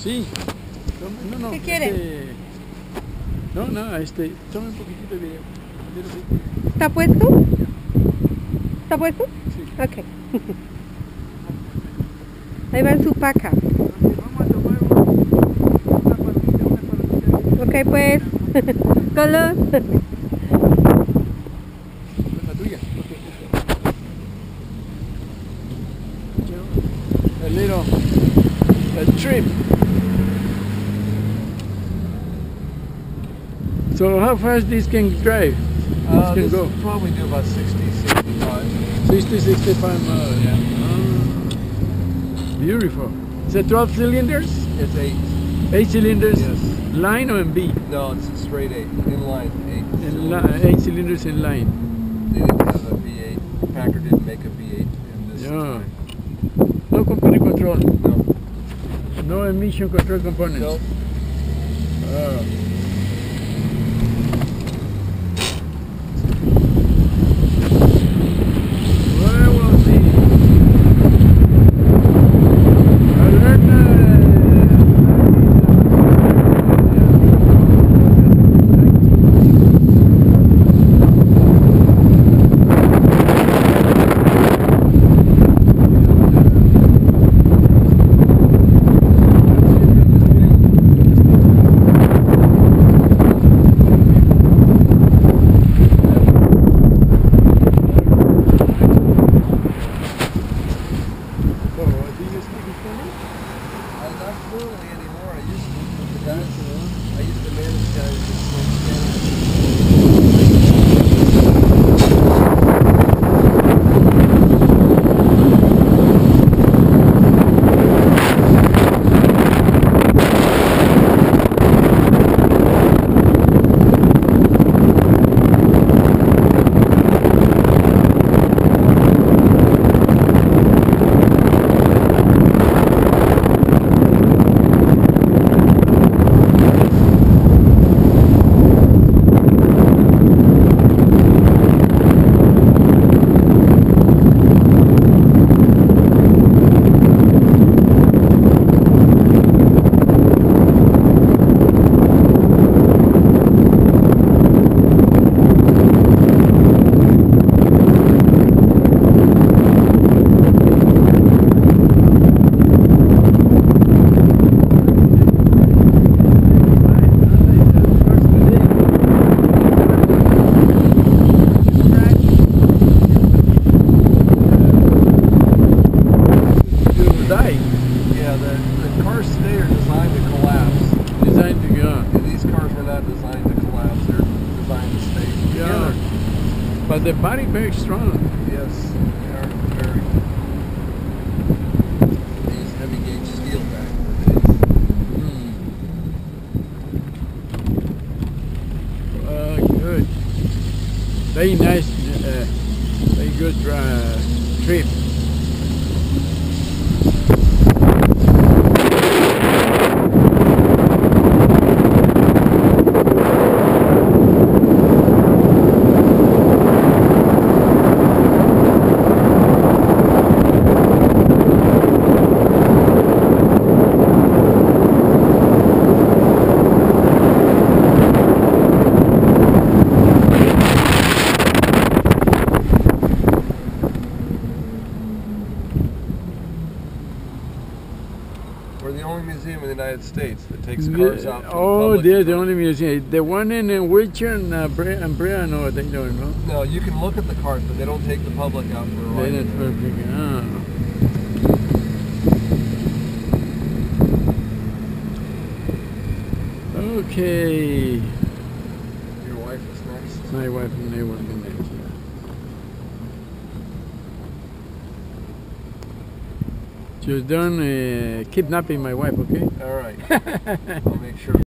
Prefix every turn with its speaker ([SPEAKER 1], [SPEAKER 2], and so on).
[SPEAKER 1] Sí. No,
[SPEAKER 2] ¿Qué quiere?
[SPEAKER 1] No, tome un poquitito de video.
[SPEAKER 2] ¿Está puesto? ¿Está puesto?
[SPEAKER 1] Sí.
[SPEAKER 2] Ok. Ahí va en su paca.
[SPEAKER 1] Vamos a tomar una palomita.
[SPEAKER 2] Ok, pues. Color.
[SPEAKER 1] La tuya. A little trip. So how fast this can drive? This can go?
[SPEAKER 3] Probably do about 60, 65.
[SPEAKER 1] 60, 65 miles.
[SPEAKER 3] Yeah.
[SPEAKER 1] Beautiful. Is it 12 cylinders?
[SPEAKER 3] It's 8.
[SPEAKER 1] 8 cylinders?
[SPEAKER 3] Yes.
[SPEAKER 1] Line or in B?
[SPEAKER 3] No, it's a straight 8. Inline
[SPEAKER 1] 8 cylinders in line.
[SPEAKER 3] They didn't have a V8. Packard didn't make a V8 in this time.
[SPEAKER 1] No computer control?
[SPEAKER 3] No.
[SPEAKER 1] No emission control components?
[SPEAKER 3] No. Not fluently anymore. I used to manage guys that spoke Yeah, the cars today are designed to collapse.
[SPEAKER 1] Designed to go.
[SPEAKER 3] And these cars were not designed to collapse. They're designed to stay together.
[SPEAKER 1] Yeah. But the body very strong.
[SPEAKER 3] Yes, they are very. They use heavy gauge steel back in the days.
[SPEAKER 1] Good. Very nice, very good trip.
[SPEAKER 3] We're the only museum in the United States that takes cars out to the
[SPEAKER 1] Oh,
[SPEAKER 3] public.
[SPEAKER 1] they're the only museum. The one in Wheelchair and Brea, no, they don't, no?
[SPEAKER 3] No, you can look at the cars, but they don't take the public out for a ride.
[SPEAKER 1] They don't perfect. Okay.
[SPEAKER 3] Your wife is next.
[SPEAKER 1] My wife and they were the next. She was done kidnapping my wife, okay?
[SPEAKER 3] All right. I'll make sure.